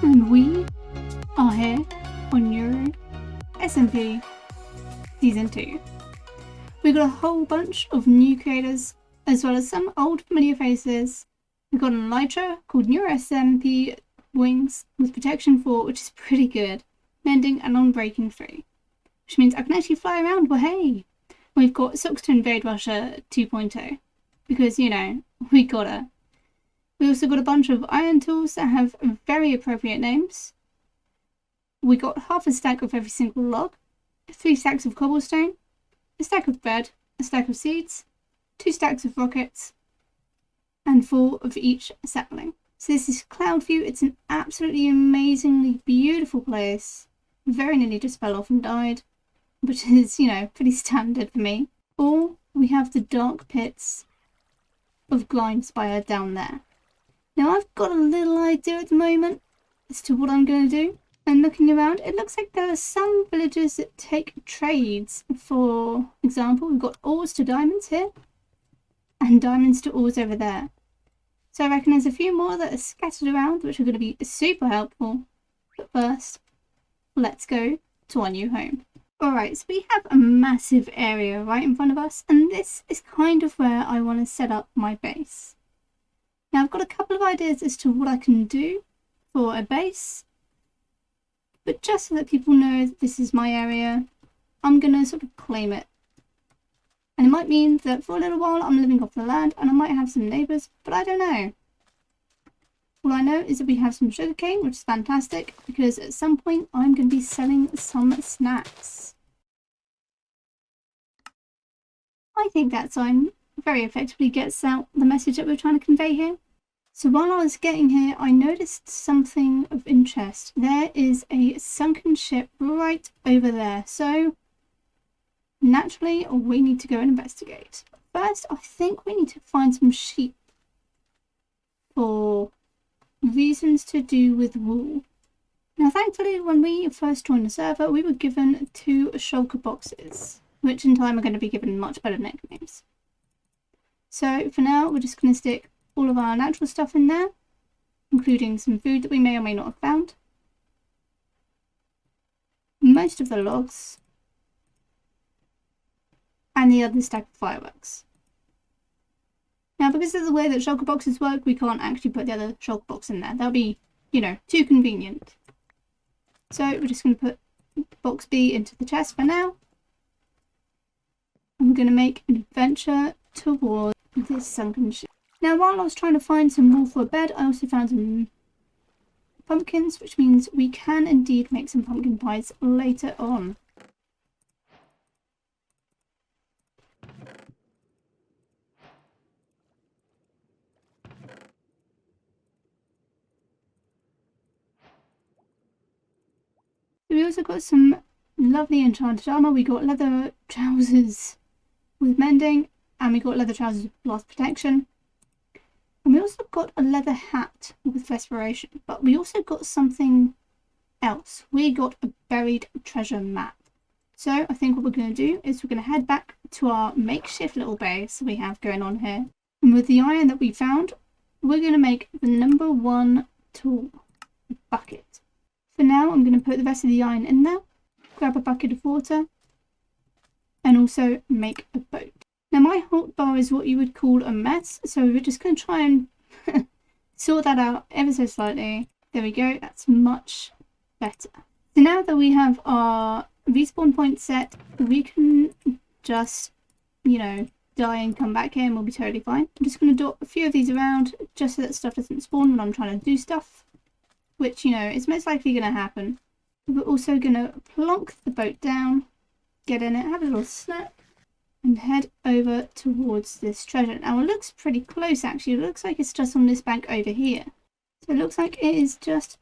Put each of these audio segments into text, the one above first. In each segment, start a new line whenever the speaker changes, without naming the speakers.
And we are here on NeuroSMP Season 2. We've got a whole bunch of new creators, as well as some old familiar faces. We've got an elytra called NeuroSMP Wings with Protection 4, which is pretty good, mending and non-breaking 3, which means I can actually fly around, well hey! We've got Socks to Invade Russia 2.0, because, you know, we gotta. We also got a bunch of iron tools that have very appropriate names. We got half a stack of every single log, 3 stacks of cobblestone, a stack of bread, a stack of seeds, 2 stacks of rockets, and 4 of each sapling. So this is Cloudview. It's an absolutely amazingly beautiful place. Very nearly just fell off and died, which is, you know, pretty standard for me. Or we have the dark pits of Glimespire down there. Now I've got a little idea at the moment as to what I'm going to do, and looking around it looks like there are some villagers that take trades. For example, we've got ores to diamonds here and diamonds to ores over there. So I reckon there's a few more that are scattered around which are going to be super helpful. But first, let's go to our new home. Alright, so we have a massive area right in front of us, and this is kind of where I want to set up my base. Now I've got a couple of ideas as to what I can do for a base, but just so that people know that this is my area, I'm going to sort of claim it. And it might mean that for a little while I'm living off the land and I might have some neighbours, but I don't know. All I know is that we have some sugarcane, which is fantastic, because at some point I'm going to be selling some snacks. I think that sign very effectively gets out the message that we're trying to convey here. So while I was getting here, I noticed something of interest. There is a sunken ship right over there. So naturally, we need to go and investigate. First, I think we need to find some sheep for reasons to do with wool. Now, thankfully, when we first joined the server, we were given 2 shulker boxes, which in time are going to be given much better nicknames. So for now, we're just going to stick all of our natural stuff in there, including some food that we may or may not have found, most of the logs, and the other stack of fireworks. Now, because of the way that shulker boxes work, we can't actually put the other shulker box in there. That'll be, you know, too convenient. So we're just going to put box B into the chest for now. And we're going to make an adventure towards this sunken ship. Now, while I was trying to find some wool for a bed, I also found some pumpkins, which means we can indeed make some pumpkin pies later on. We also got some lovely enchanted armour. We got leather trousers with mending, and we got leather trousers with blast protection. And we also got a leather hat with respiration, but we also got something else. We got a buried treasure map. So I think what we're going to do is we're going to head back to our makeshift little base we have going on here. And with the iron that we found, we're going to make the number 1 tool, a bucket. For now, I'm going to put the rest of the iron in there, grab a bucket of water, and also make a boat. Now, my hotbar is what you would call a mess, so we're just going to try and sort that out ever so slightly. There we go, that's much better. So now that we have our respawn point set, we can just, you know, die and come back here and we'll be totally fine. I'm just going to dot a few of these around just so that stuff doesn't spawn when I'm trying to do stuff, which, you know, is most likely going to happen. We're also going to plonk the boat down, get in it, have a little snack, and head over towards this treasure. Now, it looks pretty close actually. It looks like it's just on this bank over here. So it looks like it is just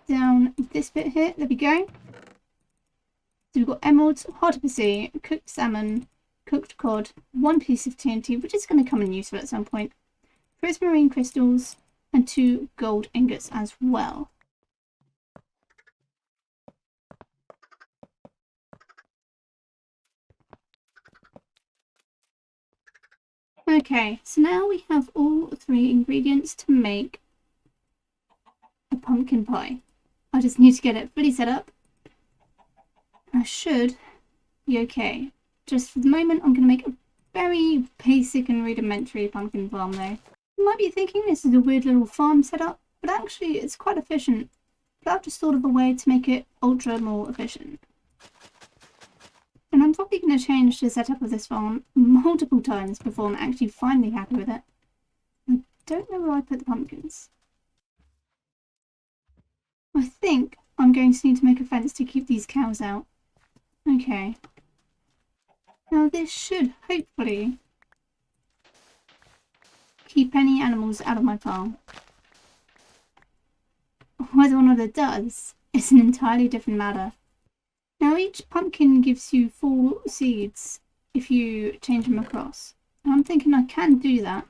down this bit here. There we go. So we've got emeralds, heart of the sea, cooked salmon, cooked cod, 1 piece of TNT, which is going to come in useful at some point, prismarine crystals, and 2 gold ingots as well. Okay, so now we have all 3 ingredients to make a pumpkin pie. I just need to get it fully set up. I should be okay. Just for the moment, I'm going to make a very basic and rudimentary pumpkin farm though. You might be thinking this is a weird little farm setup, but actually it's quite efficient. But I've just thought of a way to make it ultra more efficient. And I'm probably going to change the setup of this farm multiple times before I'm actually finally happy with it. I don't know where I put the pumpkins. I think I'm going to need to make a fence to keep these cows out. Okay. Now this should hopefully keep any animals out of my farm. Whether or not it does is an entirely different matter. Now each pumpkin gives you 4 seeds if you change them across. And I'm thinking I can do that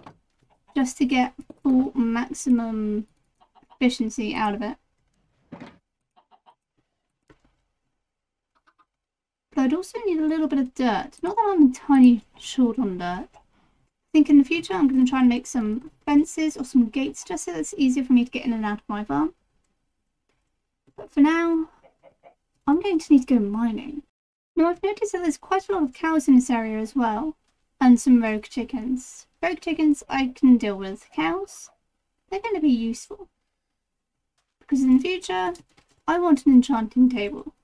just to get full maximum efficiency out of it. But I'd also need a little bit of dirt. Not that I'm entirely short on dirt. I think in the future I'm going to try and make some fences or some gates just so that it's easier for me to get in and out of my farm. But for now, I'm going to need to go mining. Now I've noticed that there's quite a lot of cows in this area as well. And some rogue chickens. Rogue chickens I can deal with. Cows, they're going to be useful. Because in the future, I want an enchanting table.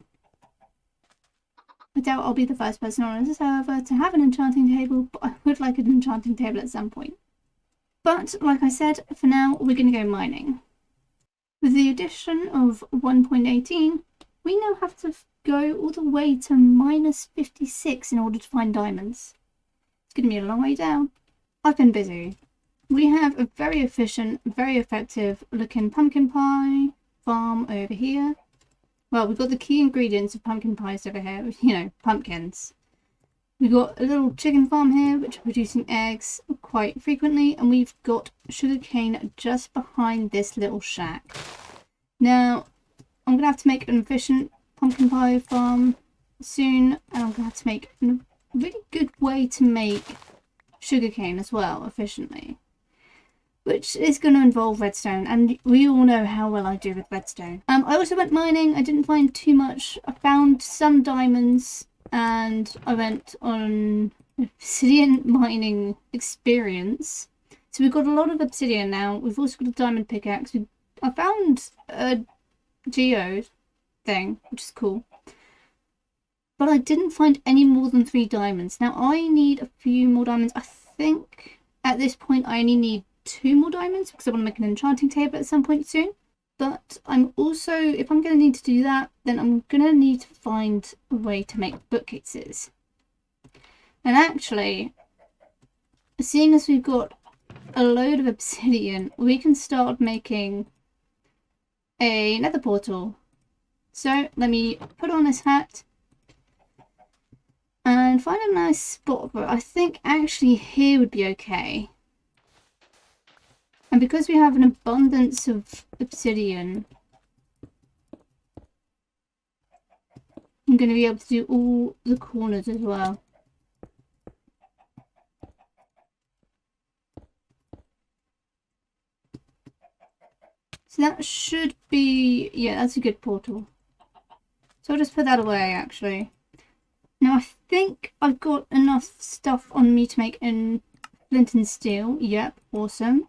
I doubt I'll be the first person on the server to have an enchanting table, but I would like an enchanting table at some point. But, like I said, for now, we're going to go mining. With the addition of 1.18, we now have to go all the way to minus 56 in order to find diamonds. It's going to be a long way down. I've been busy. We have a very efficient, very effective looking pumpkin pie farm over here. Well, we've got the key ingredients of pumpkin pies over here, you know, pumpkins. We've got a little chicken farm here, which are producing eggs quite frequently, and we've got sugarcane just behind this little shack. Now, I'm going to have to make an efficient pumpkin pie farm soon, and I'm going to have to make a really good way to make sugarcane as well, efficiently. Which is going to involve redstone, and we all know how well I do with redstone. I also went mining. I didn't find too much. I found some diamonds, and I went on obsidian mining experience. So we've got a lot of obsidian now. We've also got a diamond pickaxe. I found a geode thing, which is cool. But I didn't find any more than 3 diamonds. Now I need a few more diamonds. I think at this point I only need 2 more diamonds because I want to make an enchanting table at some point soon. But I'm also, if I'm going to need to do that, then I'm going to need to find a way to make bookcases. And actually, seeing as we've got a load of obsidian, we can start making a nether portal. So let me put on this hat and find a nice spot for it. I think actually here would be okay. And because we have an abundance of obsidian, I'm going to be able to do all the corners as well. So that should be, yeah, that's a good portal. So I'll just put that away actually. Now I think I've got enough stuff on me to make in flint and steel. Yep, awesome.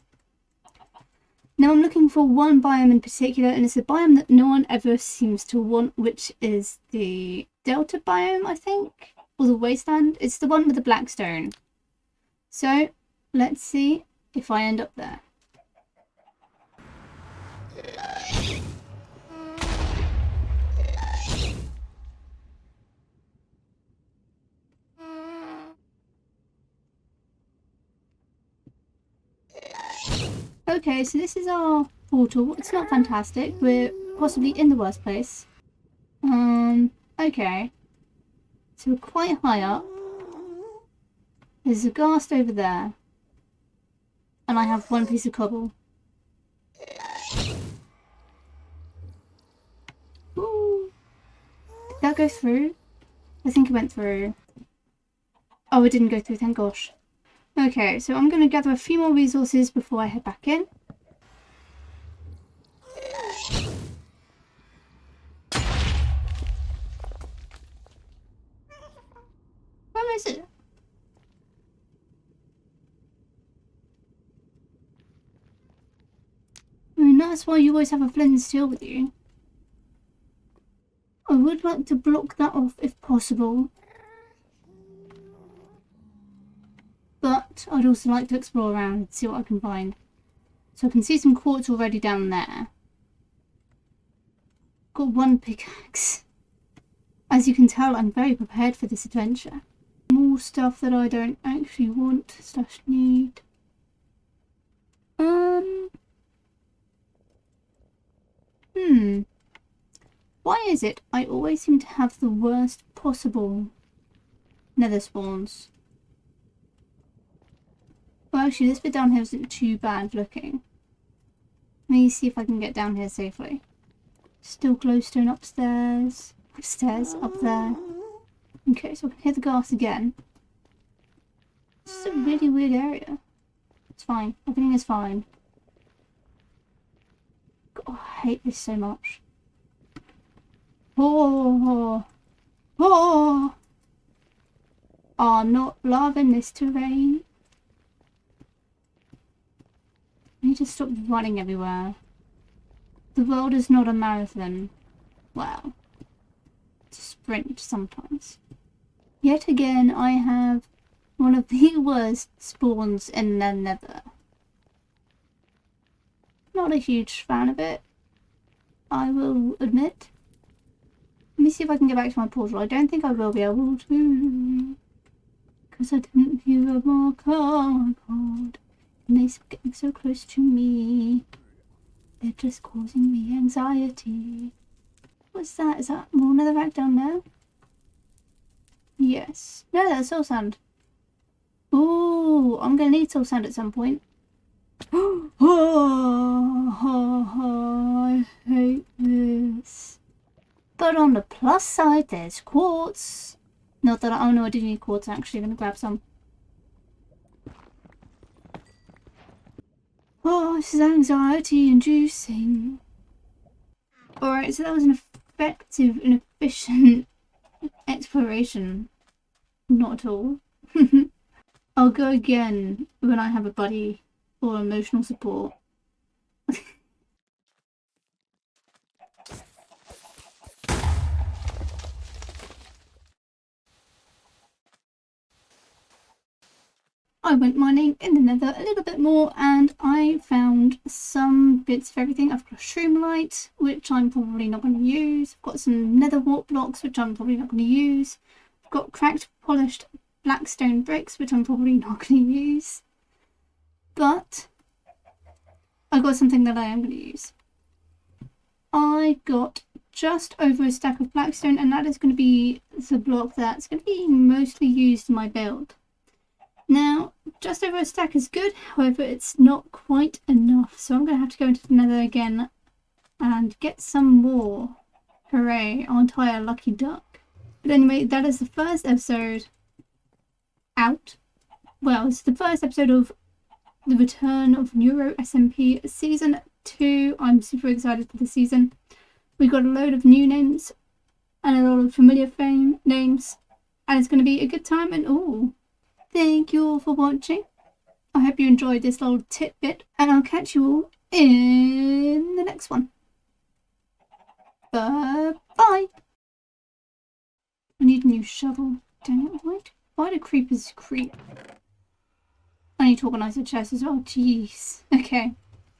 Now I'm looking for one biome in particular, and it's a biome that no one ever seems to want, which is the Delta biome, I think, or the Wasteland. It's the one with the black stone. So let's see if I end up there. Okay, so this is our portal. It's not fantastic. We're possibly in the worst place. Okay. So we're quite high up. There's a ghast over there. And I have one piece of cobble. Ooh. Did that go through? I think it went through. Oh, it didn't go through, thank gosh. Okay, so I'm going to gather a few more resources before I head back in. Where is it? I mean, that's why you always have a flint and steel with you. I would like to block that off if possible. But I'd also like to explore around and see what I can find. So I can see some quartz already down there. Got one pickaxe. As you can tell, I'm very prepared for this adventure. More stuff that I don't actually want / need. Why is it I always seem to have the worst possible nether spawns? Well, actually, this bit down here isn't too bad looking. Let me see if I can get down here safely. Still glowstone upstairs. Upstairs, up there. Okay, so I can hear the ghast again. This is a really weird area. It's fine. Everything is fine. God, I hate this so much. Oh, I'm not loving this terrain. I need to stop running everywhere. The world is not a marathon. Well, it's a sprint sometimes. Yet again, I have one of the worst spawns in the nether. Not a huge fan of it, I will admit. Let me see if I can get back to my portal. I don't think I will be able to, because I didn't hear a marker on my pod. And they're getting so close to me. They're just causing me anxiety. What's that? Is that more netherrack down there? Yes. No, that's soul sand. Ooh, I'm gonna need soul sand at some point. I hate this. But on the plus side, there's quartz. Not that oh no, I do need quartz actually. I'm gonna grab some. Oh, this is anxiety inducing. Alright, so that was an effective and efficient exploration. Not at all. I'll go again when I have a buddy or emotional support. I went mining in the nether a little bit more and I found some bits of everything. I've got a shroomlight, which I'm probably not going to use. I've got some nether wart blocks, which I'm probably not going to use. I've got cracked polished blackstone bricks, which I'm probably not going to use. But I got something that I am going to use. I got just over a stack of blackstone, and that is going to be the block that's going to be mostly used in my build. Now, just over a stack is good, however it's not quite enough, so I'm going to have to go into the nether again and get some more. Hooray, aren't I a lucky duck? But anyway, that is the first episode out. Well, it's the first episode of the return of NeuroSMP Season 2. I'm super excited for the season. We got a load of new names and a lot of familiar names, and it's going to be a good time. And oh, thank you all for watching. I hope you enjoyed this little tidbit, and I'll catch you all in the next one. Bye bye. I need a new shovel. Dang it, why do creepers creep? I need to organise the chest as well. Jeez. Okay.